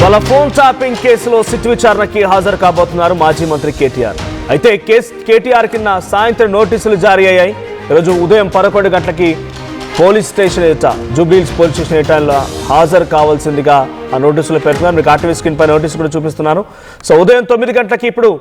వాళ్ళ phone tapping కేసులో SIT విచారణకి హాజరు కాబోతున్నారు మాజీ మంత్రి కేటీఆర్. అయితే కేటీఆర్ కింద సాయంత్రం నోటీసులు జారీ అయ్యాయి. ఈరోజు ఉదయం 11 గంటలకి పోలీస్ స్టేషన్ ఎదుట జూబ్లీహిల్స్ పోలీస్ స్టేషన్ ఎదుట హాజరు కావాల్సిందిగా ఆ నోటీసులు పెడుతున్నారు. మీకు ఆర్టీవీ స్క్రీన్ పై నోటీసు కూడా చూపిస్తున్నాను. సో ఉదయం 9 గంటలకి ఇప్పుడు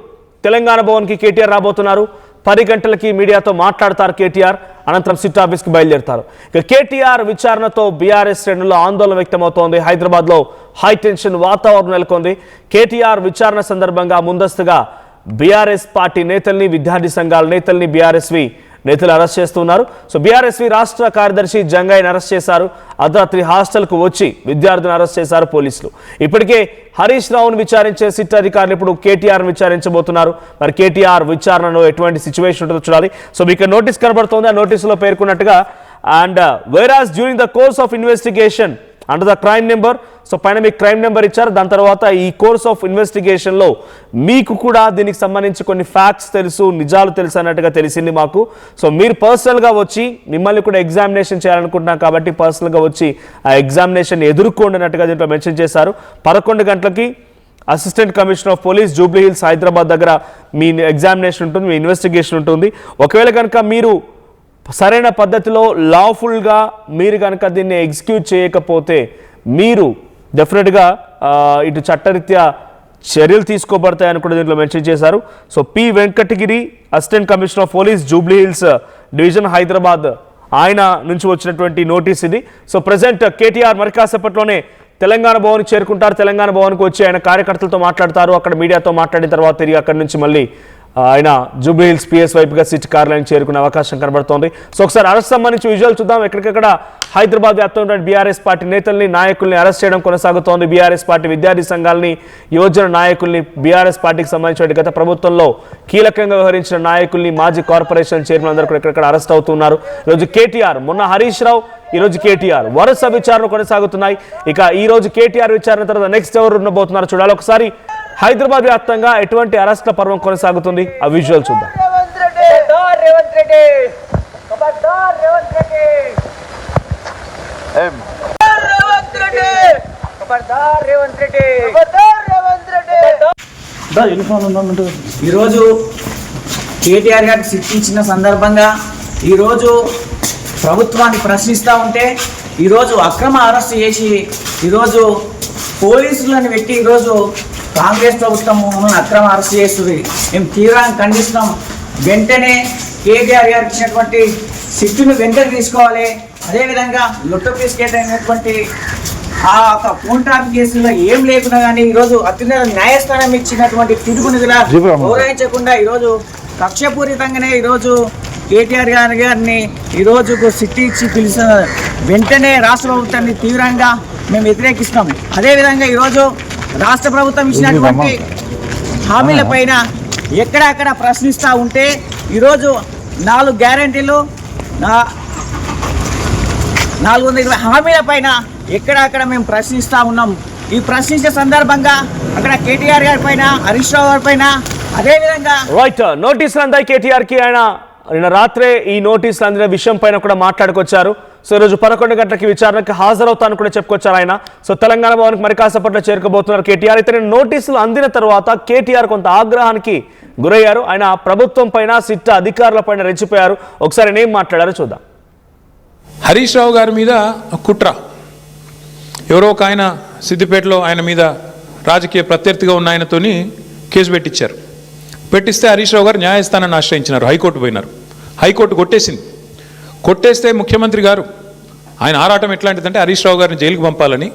తెలంగాణ భవన్కి కేటీఆర్ రాబోతున్నారు. 10 గంటలకి మీడియాతో మాట్లాడతారు కేటీఆర్. అనంతరం సిట్ ఆఫీస్కి బయలుదేరుతారు. ఇక కేటీఆర్ విచారణతో బీఆర్ఎస్ శ్రేణుల్లో ఆందోళన వ్యక్తమవుతోంది. హైదరాబాద్లో హై టెన్షన్ వాతావరణం నెలకొంది. కేటీఆర్ విచారణ సందర్భంగా ముందస్తుగా బీఆర్ఎస్ పార్టీ నేతల్ని, విద్యార్థి సంఘాల నేతల్ని బీఆర్ఎస్వి నేతలు అరెస్ట్ చేస్తున్నారు. సో బీఆర్ఎస్వి రాష్ట్ర కార్యదర్శి జంగయ్యని అరెస్ట్ చేశారు. అర్ధరాత్రి హాస్టల్కు వచ్చి విద్యార్థిని అరెస్ట్ చేశారు పోలీసులు. ఇప్పటికే హరీష్ రావును విచారించే సిట్ అధికారులు ఇప్పుడు కేటీఆర్ను విచారించబోతున్నారు. మరి కేటీఆర్ విచారణలో ఎటువంటి సిచ్యువేషన్ ఉంటుందో చూడాలి. సో మీకు నోటీస్ కనబడుతోంది. ఆ నోటీసులో పేర్కొన్నట్టుగా and whereas during the course of investigation under the crime number. So పైన మీకు క్రైమ్ నెంబర్ ఇచ్చారు. దాని తర్వాత ఈ కోర్స్ ఆఫ్ ఇన్వెస్టిగేషన్లో మీకు కూడా దీనికి సంబంధించి కొన్ని ఫ్యాక్ట్స్ తెలుసు, నిజాలు తెలుసు అన్నట్టుగా తెలిసింది మాకు. సో మీరు పర్సనల్గా వచ్చి మిమ్మల్ని కూడా ఎగ్జామినేషన్ చేయాలనుకుంటున్నాం కాబట్టి పర్సనల్గా వచ్చి ఆ ఎగ్జామినేషన్ ఎదుర్కోండి అన్నట్టుగా దీంట్లో మెన్షన్ చేశారు. 11 గంటలకి assistant commissioner of police Jubilee Hills Hyderabad దగ్గర మీ ఎగ్జామినేషన్ ఉంటుంది, మీ ఇన్వెస్టిగేషన్ ఉంటుంది. ఒకవేళ కనుక మీరు సరైన పద్ధతిలో లాఫుల్గా మీరు కనుక దీన్ని ఎగ్జిక్యూట్ చేయకపోతే మీరు డెఫినెట్గా ఇటు చట్టరీత్యా చర్యలు తీసుకోబడతాయని కూడా దీంట్లో మెన్షన్ చేశారు. So P Venkatagiri assistant commissioner of police Jubilee Hills division Hyderabad ఆయన నుంచి వచ్చినటువంటి నోటీస్ ఇది. సో ప్రజెంట్ కేటీఆర్ మరి కాసేపట్లోనే తెలంగాణ భవన్కి చేరుకుంటారు. తెలంగాణ భవన్కి వచ్చి ఆయన కార్యకర్తలతో మాట్లాడతారు. అక్కడ మీడియాతో మాట్లాడిన తర్వాత తిరిగి అక్కడి నుంచి మళ్ళీ ఆయన జూబ్లీహిల్స్ పిఎస్ వైపుగా సిట్ కార్యాలయం చేరుకునే అవకాశం కనబడుతోంది. సో ఒకసారి అరెస్ట్ సంబంధించి విజువల్ చూద్దాం. ఎక్కడికక్కడ హైదరాబాద్ వ్యాప్తంగా బీఆర్ఎస్ పార్టీ నేతల్ని, నాయకుల్ని అరెస్ట్ చేయడం కొనసాగుతోంది. బీఆర్ఎస్ పార్టీ విద్యార్థి సంఘాలని, యువజన నాయకుల్ని, బీఆర్ఎస్ పార్టీకి సంబంధించిన గత ప్రభుత్వంలో కీలకంగా వ్యవహరించిన నాయకుల్ని, మాజీ కార్పొరేషన్ చైర్మన్ అందరూ కూడా ఎక్కడెక్కడ అరెస్ట్ అవుతున్నారు. ఈరోజు కేటీఆర్, మొన్న హరీష్ రావు, ఈరోజు కేటీఆర్ వరుస విచారణ కొనసాగుతున్నాయి. ఇక ఈ రోజు కేటీఆర్ విచారణ తర్వాత నెక్స్ట్ ఎవరు ఉండబోతున్నారు చూడాలి. ఒకసారి హైదరాబాద్ వ్యాప్తంగా ఎటువంటి అరెస్ట్ల పర్వం కొనసాగుతుంది, ఆ విజువల్ చూద్దాం. ఈరోజు కేటీఆర్ గారికి శిక్షించిన సందర్భంగా ఈరోజు ప్రభుత్వాన్ని ప్రశ్నిస్తూ ఉంటే ఈరోజు అక్రమ అరెస్ట్ చేసి ఈరోజు పోలీసులను పెట్టి ఈరోజు కాంగ్రెస్ ప్రభుత్వం మమ్మల్ని అక్రమ అరెస్ట్ చేస్తుంది. మేము తీవ్రంగా ఖండిస్తున్నాం. వెంటనే కేటీఆర్ గారికి ఇచ్చినటువంటి సిట్టును వెంటనే తీసుకోవాలి. అదేవిధంగా లొట్టు తీసుకెళ్ళినటువంటి ఆ ఫోన్ ట్రాపింగ్ కేసుల్లో ఏం లేకున్నా కానీ ఈరోజు అత్యున్నత న్యాయస్థానం ఇచ్చినటువంటి తీర్పుని గౌరవించకుండా ఈరోజు కక్షపూరితంగానే ఈరోజు కేటీఆర్ గారిని ఈరోజు సిట్టి ఇచ్చి పిలిచిన వెంటనే రాష్ట్ర ప్రభుత్వాన్ని తీవ్రంగా మేము వ్యతిరేకిస్తున్నాము. అదేవిధంగా ఈరోజు రాష్ట్ర ప్రభుత్వం ఇచ్చినటువంటి హామీల పైన ఎక్కడెక్కడ ప్రశ్నిస్తూ ఉంటే ఈరోజు 4 గ్యారంటీలు 420 హామీల పైన ఎక్కడెక్కడ మేము ప్రశ్నిస్తూ ఉన్నాం. ఈ ప్రశ్నించే సందర్భంగా అక్కడ కేటీఆర్ గారి పైన, హరీష్ రావు గారి పైన, అదేవిధంగా రైట్ నోటీసులు అందాయి కేటీఆర్కి. ఆయన నిన్న రాత్రే ఈ నోటీసులు అందిన విషయం పైన కూడా మాట్లాడుకొచ్చారు. సో ఈరోజు 11 గంటలకి విచారణకి హాజరవుతాను కూడా చెప్పుకొచ్చారు ఆయన. సో తెలంగాణ భవన్కి మరి కాసేపట్లో చేరుకోబోతున్నారు కేటీఆర్. అయితే నోటీసులు అందిన తర్వాత కేటీఆర్ కొంత ఆగ్రహానికి గురయ్యారు. ఆయన ప్రభుత్వం పైన, సిట్ అధికారుల పైన రెచ్చిపోయారు. ఒకసారి ఏం మాట్లాడారో చూద్దాం. హరీష్ రావు గారి మీద కుట్ర, ఎవరో ఒక ఆయన సిద్దిపేటలో ఆయన మీద రాజకీయ ప్రత్యర్థిగా ఉన్న ఆయనతోని కేసు పెట్టించారు. పెట్టిస్తే హరీష్ రావు గారు న్యాయస్థానాన్ని ఆశ్రయించినారు. హైకోర్టు పోయినారు. హైకోర్టు కొట్టేసింది. కొట్టేస్తే ముఖ్యమంత్రి గారు ఆయన ఆరాటం ఎట్లాంటిదంటే హరీష్ రావు గారిని జైలుకు పంపాలని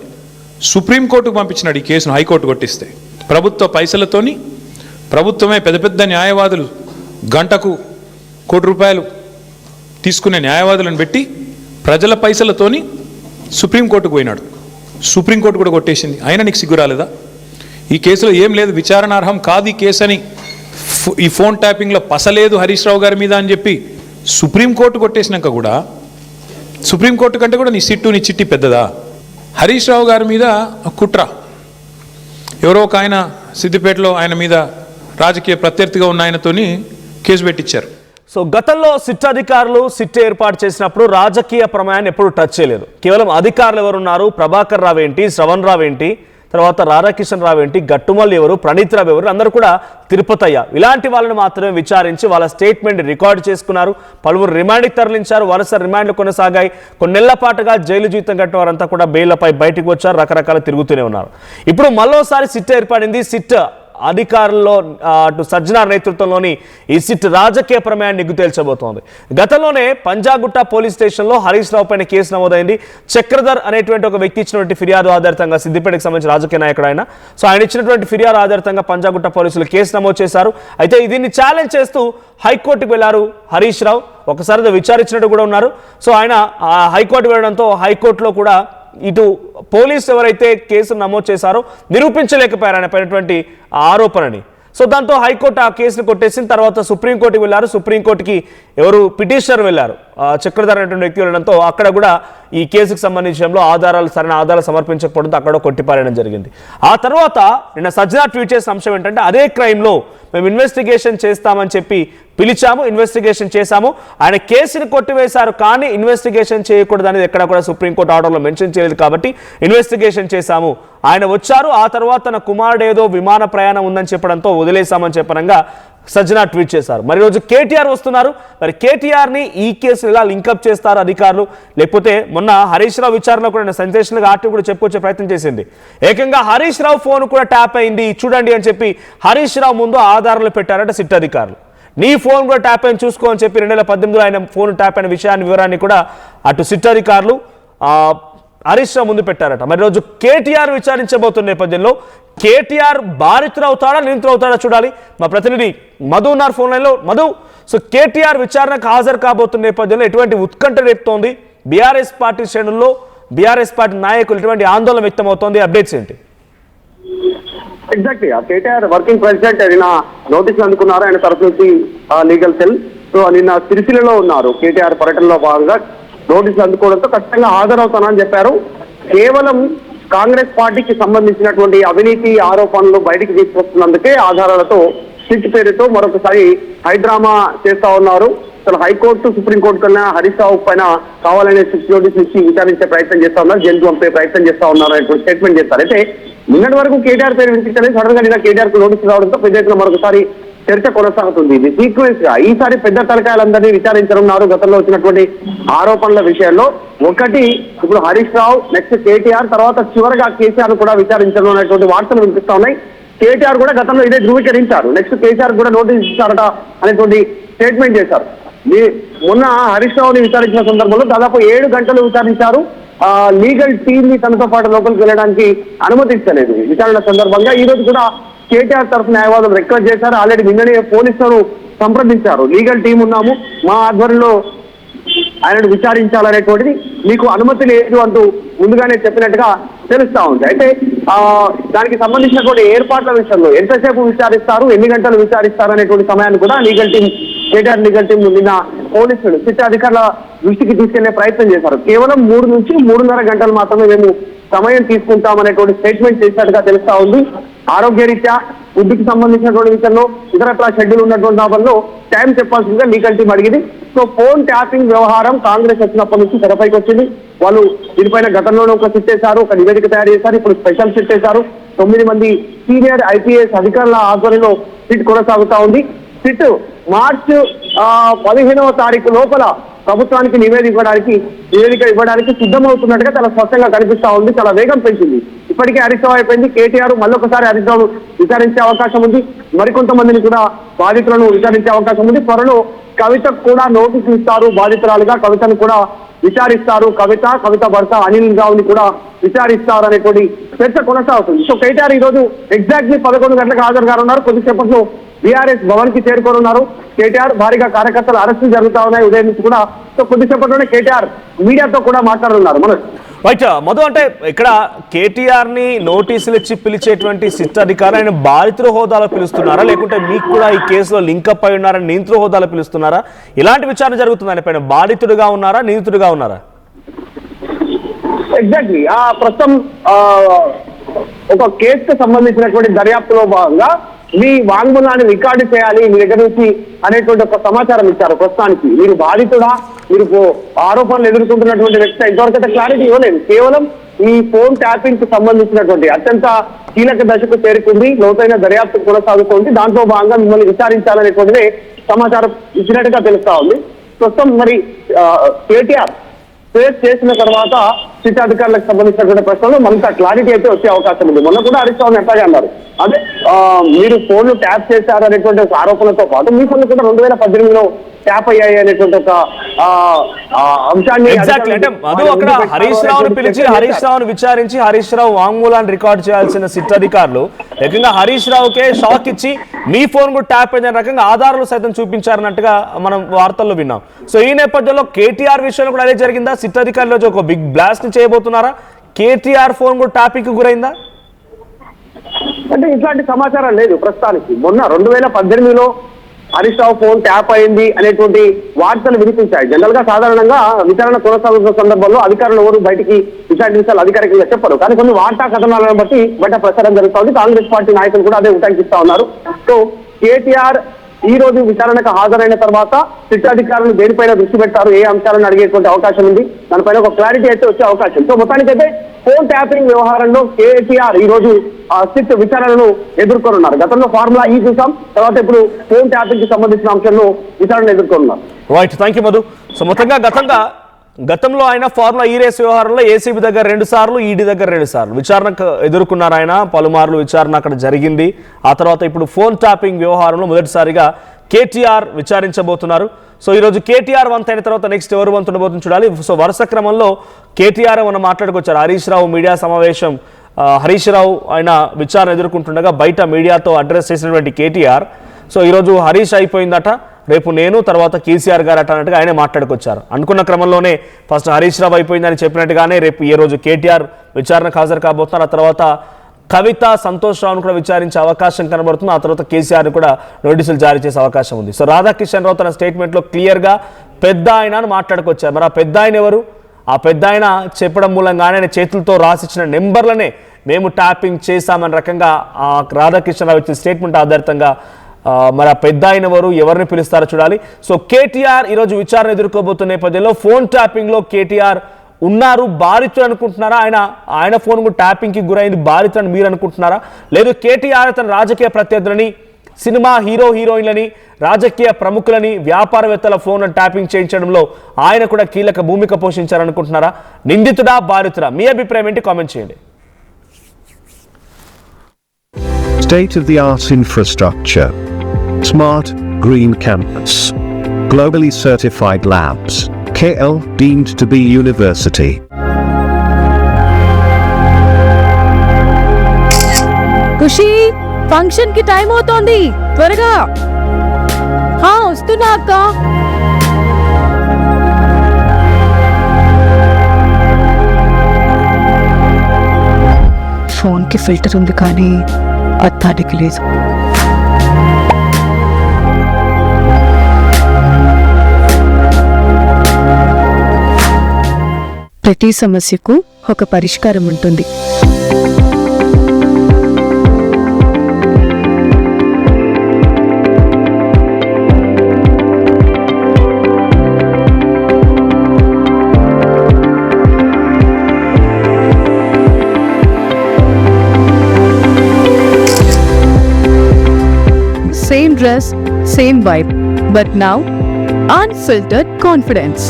సుప్రీంకోర్టుకు పంపించినాడు ఈ కేసును. హైకోర్టు కొట్టిస్తే ప్రభుత్వ పైసలతోని, ప్రభుత్వమే పెద్ద పెద్ద న్యాయవాదులు గంటకు ₹1 కోటి తీసుకునే న్యాయవాదులను పెట్టి ప్రజల పైసలతోని సుప్రీంకోర్టుకు పోయినాడు. సుప్రీంకోర్టు కూడా కొట్టేసింది. అయినా నీకు సిగ్గు రాలేదా? ఈ కేసులో ఏం లేదు, విచారణార్హం కాదు ఈ కేసు అని, ఈ ఫోన్ ట్యాపింగ్లో పసలేదు హరీష్ రావు గారి మీద అని చెప్పి సుప్రీంకోర్టు కొట్టేసినాక కూడా, సుప్రీంకోర్టు కంటే కూడా నీ సిట్టు, నీ చిట్టి పెద్దదా? హరీష్ రావు గారి మీద కుట్ర, ఎవరో ఒక ఆయన సిద్దిపేటలో ఆయన మీద రాజకీయ ప్రత్యర్థిగా ఉన్న ఆయనతోని కేసు పెట్టించారు. సో గతంలో సిట్ అధికారులు సిట్ ఏర్పాటు చేసినప్పుడు రాజకీయ ప్రమేయాన్ని ఎప్పుడు టచ్ చేయలేదు. కేవలం అధికారులు ఎవరున్నారు, ప్రభాకర్ రావు ఏంటి, శ్రవణ్ రావు ఏంటి, తర్వాత రాధాకిషన్ రావు ఏంటి, గట్టుమల్లి ఎవరు, ప్రణీత్ రావు ఎవరు, అందరూ కూడా తిరుపతయ్య, ఇలాంటి వాళ్ళని మాత్రమే విచారించి వాళ్ళ స్టేట్మెంట్ రికార్డు చేసుకున్నారు. పలువురు రిమాండ్కి తరలించారు. వరుస రిమాండ్లు కొనసాగాయి. కొన్నేళ్ల పాటుగా జైలు జీవితం కట్టిన వారంతా కూడా బెయిల్పై బయటకు వచ్చారు. రకరకాల తిరుగుతూనే ఉన్నారు. ఇప్పుడు మరోసారి సిట్ ఏర్పడింది. సిట్ అధికారుల్లో అటు సజ్జనార్ నేతృత్వంలోని ఈ సిట్ రాజకీయ ప్రమేయాన్ని నిగ్గు తేల్చబోతోంది. గతంలోనే పంజాగుట్ట పోలీస్ స్టేషన్లో హరీష్ రావు పైన కేసు నమోదైంది. చక్రధర్ అనేటువంటి ఒక వ్యక్తి ఇచ్చినటువంటి ఫిర్యాదు ఆధారితంగా, సిద్దిపేటకు సంబంధించిన రాజకీయ నాయకుడు ఆయన, సో ఆయన ఇచ్చినటువంటి ఫిర్యాదు ఆధారితంగా పంజాగుట్ట పోలీసులు కేసు నమోదు చేశారు. అయితే దీన్ని ఛాలెంజ్ చేస్తూ హైకోర్టుకు వెళ్లారు హరీష్ రావు. ఒకసారి విచారించినట్టు కూడా ఉన్నారు. సో ఆయన హైకోర్టు వెళ్ళడంతో హైకోర్టులో కూడా ఇటు పోలీసు ఎవరైతే కేసును నమోదు చేశారో నిరూపించలేకపోయారు ఆయన పైనటువంటి ఆరోపణని. సో దాంతో హైకోర్టు ఆ కేసును కొట్టేసిన తర్వాత సుప్రీంకోర్టుకి వెళ్ళారు. సుప్రీంకోర్టుకి ఎవరు పిటిషనర్ వెళ్ళారు, చక్రధర్ అనేటువంటి వ్యక్తి వెళ్ళడంతో అక్కడ కూడా ఈ కేసుకు సంబంధించిన సరైన ఆధారాలు సమర్పించకపోవడంతో అక్కడ కొట్టిపారేయడం జరిగింది. ఆ తర్వాత నిన్న సజ్జనా ట్వీట్ చేసిన అంశం ఏంటంటే, అదే క్రైమ్లో మేము ఇన్వెస్టిగేషన్ చేస్తామని చెప్పి పిలిచాము, ఇన్వెస్టిగేషన్ చేశాము, ఆయన కేసుని కొట్టివేశారు కానీ ఇన్వెస్టిగేషన్ చేయకూడదు అనేది ఎక్కడ కూడా సుప్రీంకోర్టు ఆర్డర్లో మెన్షన్ చేయలేదు కాబట్టి ఇన్వెస్టిగేషన్ చేశాము. ఆయన వచ్చారు, ఆ తర్వాత తన కుమారుడు ఏదో విమాన ప్రయాణం ఉందని చెప్పడంతో వదిలేశామని చెప్పనంగా సజ్జనా ట్వీట్ చేశారు. మరి రోజు కేటీఆర్ వస్తున్నారు. మరి కేటీఆర్ని ఈ కేసులు ఎలా లింకప్ చేస్తారు అధికారులు, లేకపోతే మొన్న హరీష్ రావు విచారణలో కూడా సెన్సేషన్గా ఆర్టీ కూడా చెప్పుకొచ్చే ప్రయత్నం చేసింది. ఏకంగా హరీష్ రావు ఫోన్ కూడా ట్యాప్ అయింది చూడండి అని చెప్పి హరీష్ రావు ముందు ఆధారాలు పెట్టారట సిట్ అధికారులు. నీ ఫోన్ కూడా ట్యాప్ అయిన చూసుకో అని చెప్పి 2018లో ఆయన ఫోన్ ట్యాప్ అయిన వివరాన్ని కూడా అటు సిట్ అధికారులు హరీష్ రావు ముందు పెట్టారట. మరి రోజు కేటీఆర్ విచారించబోతున్న నేపథ్యంలో కేటీఆర్ బాధితుడు అవుతాడా నిందితుడు అవుతాడా చూడాలి. మా ప్రతినిధి మధు ఉన్నారు ఫోన్ లైన్లో. మధు, సో కేటీఆర్ విచారణకు హాజరు కాబోతున్న నేపథ్యంలో ఎటువంటి ఉత్కంఠ రేపుతోంది బీఆర్ఎస్ పార్టీ శ్రేణుల్లో, బీఆర్ఎస్ పార్టీ నాయకులు ఎటువంటి ఆందోళన వ్యక్తం అవుతోంది, అప్డేట్స్ ఏంటి? ఎగ్జాక్ట్లీ కేటీఆర్ వర్కింగ్ ప్రెసిడెంట్ నిన్న నోటీసులు అందుకున్నారు ఆయన తరఫు నుంచి లీగల్ సెల్. సో నిన్న సిరిసిల్లలో ఉన్నారు. కేటీఆర్ పర్యటనలో భాగంగా నోటీసులు అందుకోవడంతో ఖచ్చితంగా హాజరవుతానని చెప్పారు. కేవలం కాంగ్రెస్ పార్టీకి సంబంధించినటువంటి అవినీతి ఆరోపణలు బయటికి తీసుకొస్తున్నందుకే ఆధారాలతో సిట్ పేరుతో మరొకసారి హైడ్రామా చేస్తా ఉన్నారు. అసలు హైకోర్టు సుప్రీంకోర్టు కన్నా హరీష్ రావు పైన కావాలనే సిట్ నోటీస్ ఇచ్చి విచారించే ప్రయత్నం చేస్తా ఉన్నారు, జైలు పంపే ప్రయత్నం చేస్తా ఉన్నారు అనేటువంటి స్టేట్మెంట్ చేస్తారు. అయితే నిన్నటి వరకు కేటీఆర్ పేరు వినిపించలేదు. సడన్ గా నిన్న కేటీఆర్ కు నోటీసులు రావడంతో పెద్ద ఎత్తున మరొకసారి చర్చ కొనసాగుతుంది. ఇది సీక్వెన్స్ గా ఈసారి పెద్ద తలకాయలందరినీ విచారించనున్నారు. గతంలో వచ్చినటువంటి ఆరోపణల విషయంలో ఒకటి ఇప్పుడు హరీష్ రావు, నెక్స్ట్ కేటీఆర్, తర్వాత చివరిగా కేసీఆర్ కూడా విచారించడం అనేటువంటి వార్తలు వినిపిస్తా ఉన్నాయి. కేటీఆర్ కూడా గతంలో ఇదే ధృవీకరించారు. నెక్స్ట్ కేసీఆర్ కూడా నోటీస్ ఇచ్చారట అనేటువంటి స్టేట్మెంట్ చేశారు. మొన్న హరీష్ రావుని విచారించిన సందర్భంలో దాదాపు 7 గంటలు విచారించారు. లీగల్ టీమ్ ని తనతో పాటు లోపలికి వెళ్ళడానికి అనుమతించలేదు విచారణ సందర్భంగా. ఈ రోజు కూడా కేటీఆర్ తరఫు న్యాయవాదులు రిక్వెస్ట్ చేశారు. ఆల్రెడీ నిన్ననే పోలీసులను సంప్రదించారు. లీగల్ టీం ఉన్నాము, మా ఆధ్వర్యంలో ఆయనను విచారించాలనేటువంటిది మీకు అనుమతి లేదు అంటూ ముందుగానే చెప్పినట్టుగా తెలుస్తా ఉంది. అయితే దానికి సంబంధించినటువంటి ఏర్పాట్ల విషయంలో ఎంతసేపు విచారిస్తారు, ఎన్ని గంటలు విచారిస్తారు అనేటువంటి సమయాన్ని కూడా కేటీఆర్ లీగల్ టీం నిన్న పోలీసులు సిట్ అధికారుల దృష్టికి తీసుకెళ్లే ప్రయత్నం చేశారు. కేవలం 3 నుంచి 3.5 గంటలు మాత్రమే మేము సమయం తీసుకుంటామనేటువంటి స్టేట్మెంట్ చేసినట్టుగా తెలుస్తా ఉంది. ఆరోగ్యరీత్యా ఫుడ్కి సంబంధించినటువంటి విషయంలో ఇతరత్ర షెడ్యూల్ ఉన్నటువంటి దానిలో టైం చెప్పాల్సిందిగా లీగల్ టీం అడిగింది. సో ఫోన్ ట్యాపింగ్ వ్యవహారం కాంగ్రెస్ వచ్చినప్పటి నుంచి తెరపైకి వచ్చింది. వాళ్ళు దీనిపైన గతంలోనే ఒక సిట్ చేశారు, ఒక నివేదిక తయారు చేశారు. ఇప్పుడు స్పెషల్ సిట్ చేశారు. 9 మంది సీనియర్ ఐపీఎస్ అధికారుల ఆధ్వర్యంలో సిట్ కొనసాగుతా ఉంది. సిట్ మార్చి 15వ తారీఖు లోపల ప్రభుత్వానికి నివేదిక ఇవ్వడానికి సిద్ధమవుతున్నట్టుగా చాలా స్పష్టంగా కనిపిస్తా ఉంది. చాలా వేగం పెంచింది. ఇప్పటికే హరీష్ రావు అయిపోయింది. కేటీఆర్ మళ్ళొకసారి హరీష్ రావు విచారించే అవకాశం ఉంది. మరికొంతమందిని కూడా బాధితులను విచారించే అవకాశం ఉంది. త్వరలో కవితకు కూడా నోటీసులు ఇస్తారు. బాధితురాలుగా కవితను కూడా విచారిస్తారు. కవిత భర్త అనిల్ రావుని కూడా విచారిస్తారు అనేటువంటి చర్చ కొనసాగుతుంది. సో కేటీఆర్ ఈ రోజు ఎగ్జాక్ట్లీ 11 గంటలకు హాజరు కానున్నారు. కొద్దిసేపట్లో బీఆర్ఎస్ భవన్ కి చేరుకోనున్నారు. కేటీఆర్ భారీగా కార్యకర్తలు అరెస్టులు జరుగుతా ఉన్నాయి ఉదయం నుంచి కూడా. సో కొద్దిసేపట్లోనే కేటీఆర్ మీడియాతో కూడా మాట్లాడుతున్నారు. రైట్ మధు, అంటే ఇక్కడ కేటీఆర్ ని నోటీసులు ఇచ్చి పిలిచేటువంటి సిట్ అధికారులు ఆయన బాధితుల హోదాలో పిలుస్తున్నారా, లేకుంటే మీకు కూడా ఈ కేసులో లింకప్ అయి ఉన్నారా, నిందితుల హోదాలో పిలుస్తున్నారా? ఇలాంటి విచారణ జరుగుతుంది ఆయన పైన, బాధితుడిగా ఉన్నారా నిందితుడిగా ఉన్నారా? ఎగ్జాక్ట్లీ ప్రస్తుతం ఒక కేసుకు సంబంధించినటువంటి దర్యాప్తులో భాగంగా మీ వాంగ్మూలాన్ని రికార్డు చేయాలి మీ దగ్గర నుంచి అనేటువంటి ఒక సమాచారం ఇచ్చారు. ప్రస్తుతానికి మీరు బాధితుడా, మీరు ఆరోపణలు ఎదుర్కొంటున్నటువంటి వ్యక్తి ఇంతవరకు క్లారిటీ ఇవ్వలేదు. కేవలం ఈ ఫోన్ ట్యాపింగ్ కు సంబంధించినటువంటి అత్యంత కీలక దశకు చేరుకుంది, లోతైన దర్యాప్తు కొనసాగుతోంది. దాంట్లో భాగంగా మిమ్మల్ని విచారించాలనేటువంటిది సమాచారం ఇచ్చినట్టుగా తెలుస్తా ఉంది. ప్రస్తుతం మరి కేటీఆర్ ఫేస్ చేసిన తర్వాత సిట్ అధికారులకు సంబంధించినటువంటి ప్రశ్నలు మరింత క్లారిటీ అయితే వచ్చే అవకాశం ఉంది. మొన్న కూడా హరీష్ రావు ఎట్లాగే అన్నారు, అదే మీరు ఫోన్లు ట్యాప్ చేశారు అనేటువంటి ఒక ఆరోపణలతో పాటు మీ ఫోన్లు కూడా 2018లో ట్యాప్ అయ్యాయి అనేటువంటి ఒక అంశాన్ని అంటే మధు అక్కడ హరీష్ రావును పిలిచి హరీష్ రావును విచారించి హరీష్ రావు వాంగ్మూలాన్ని రికార్డ్ చేయాల్సిన సిట్ అధికారులు ఏకంగా హరీష్ రావుకే షాక్ ఇచ్చి మీ ఫోన్ కూడా ట్యాప్ అయిన రకంగా ఆధారాలు సైతం చూపించారన్నట్టుగా మనం వార్తల్లో విన్నాం. సో ఈ నేపథ్యంలో కేటీఆర్ విషయంలో కూడా అదే జరిగిందా? సిట్ అధికారులు ఒక బిగ్ బ్లాస్ట్ చేయబోతున్నారా? కేటీఆర్ ఫోన్ కూడా ట్యాపింగ్ గురైందా? అంటే ఇట్లాంటి సమాచారం లేదు ప్రస్తుతానికి. మొన్న 2018లో హరీష్ రావు ఫోన్ ట్యాప్ అయింది అనేటువంటి వార్తలు వినిపించాయి. జనరల్ గా సాధారణంగా విచారణ కొనసాగుతున్న సందర్భంలో అధికారులు ఎవరు బయటికి ఇట్లాంటి విషయాలు అధికారికంగా చెప్పరు. కానీ కొన్ని వార్తా కథనాలను బట్టి బయట ప్రచారం జరుగుతోంది. కాంగ్రెస్ పార్టీ నాయకులు కూడా అదే ఉటంకిస్తా ఉన్నారు. సో కేటీఆర్ ఈ రోజు విచారణకు హాజరైన తర్వాత సిట్ అధికారులు దేనిపైన దృష్టి పెట్టారు, ఏ అంశాలను అడిగేటువంటి అవకాశం ఉంది, దానిపైన ఒక క్లారిటీ అయితే వచ్చే అవకాశం. సో మొత్తానికైతే ఫోన్ ట్యాపింగ్ వ్యవహారంలో కేటీఆర్ ఈ రోజు సిట్ విచారణను ఎదుర్కొనున్నారు. గతంలో ఫార్ములా ఈ చూసాం, తర్వాత ఇప్పుడు ఫోన్ ట్యాపింగ్ కి సంబంధించిన అంశంలో విచారణ ఎదుర్కొనున్నారు. Right, thank you Madhu. So మొత్తంగా గతంలో ఆయన ఫార్ములా ఈ రేస్ వ్యవహారంలో ఏసీబీ దగ్గర 2 సార్లు, ఈడీ దగ్గర 2 సార్లు విచారణకు ఎదుర్కొన్నారు. ఆయన పలుమార్లు విచారణ అక్కడ జరిగింది. ఆ తర్వాత ఇప్పుడు ఫోన్ ట్యాపింగ్ వ్యవహారంలో మొదటిసారిగా కేటీఆర్ విచారించబోతున్నారు. సో ఈరోజు కేటీఆర్ వంతు అయిన తర్వాత నెక్స్ట్ ఎవరు వంతు ఉండబోతుంది చూడాలి. సో వరుస క్రమంలో కేటీఆర్ మనం మాట్లాడుకొచ్చారు. హరీష్ రావు మీడియా సమావేశం, హరీష్ రావు ఆయన విచారణ ఎదుర్కొంటుండగా బయట మీడియాతో అడ్రస్ చేసినటువంటి కేటీఆర్ సో ఈరోజు హరీష్ అయిపోయిందట, రేపు నేను తర్వాత కేసీఆర్ గారు అట అన్నట్టుగా ఆయనే మాట్లాడుకొచ్చారు. అనుకున్న క్రమంలోనే ఫస్ట్ హరీష్ రావు అయిపోయిందని చెప్పినట్టుగానే రేపు ఈ రోజు కేటీఆర్ విచారణకు హాజరు కాబోతున్నారు. ఆ తర్వాత కవిత, సంతోష్ రావును కూడా విచారించే అవకాశం కనబడుతుంది. ఆ తర్వాత కేసీఆర్ని కూడా నోటీసులు జారీ చేసే అవకాశం ఉంది. సో రాధాకిషన్ రావు తన స్టేట్మెంట్లో క్లియర్గా పెద్ద ఆయన అని మాట్లాడుకొచ్చారు. మరి ఆ పెద్ద ఆయన ఎవరు? ఆ పెద్ద ఆయన చెప్పడం మూలంగానే ఆయన చేతులతో రాసిచ్చిన నెంబర్లనే మేము ట్యాపింగ్ చేశామని రకంగా ఆ రాధాకిషన్ రావు ఇచ్చిన స్టేట్మెంట్ ఆధారితంగా మరి ఆ పెద్ద ఆయన ఎవరిని పిలుస్తారో చూడాలి. సో కేటీఆర్ ఈరోజు విచారణ ఎదుర్కోబోతున్న నేపథ్యంలో ఫోన్ ట్యాపింగ్లో కేటీఆర్ ఉన్నారు, బాధితులు అనుకుంటున్నారా? ఆయన ఫోన్ ట్యాపింగ్కి గురైంది బాధితులని మీరు అనుకుంటున్నారా? లేదు కేటీఆర్ తన రాజకీయ ప్రత్యర్థులని, సినిమా హీరోయిన్లని, రాజకీయ ప్రముఖులని, వ్యాపారవేత్తల ఫోన్ ట్యాపింగ్ చేయించడంలో ఆయన కూడా కీలక భూమిక పోషించారనుకుంటున్నారా? నిందితుడా, బాధితుడా? మీ అభిప్రాయం ఏంటి? కామెంట్ చేయండి. State-of-the-art infrastructure, smart, green campus, globally certified labs, KL deemed to be university. Khushi, function కి టైం అవుతోంది, త్వరగా. వస్తున్నా అక్క. ఫోన్ కి ఫిల్టర్ ఉంది కానీ అర్థానికి లేదు. ప్రతి సమస్యకు ఒక పరిష్కారం ఉంటుంది. Same dress, same vibe, but now unfiltered confidence.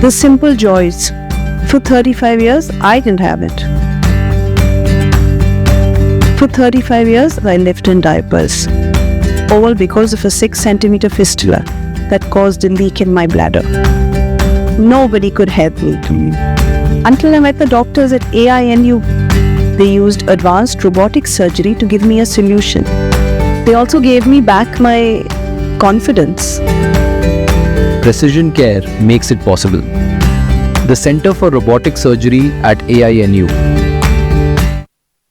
The simple joys. For 35 years, I didn't have it. For 35 years, I lived in diapers. All because of a 6-centimeter fistula that caused a leak in my bladder. Nobody could help me. Until I met the doctors at AINU. They used advanced robotic surgery to give me a solution. They also gave me back my confidence. Precision care makes it possible. The Center for Robotic Surgery at AINU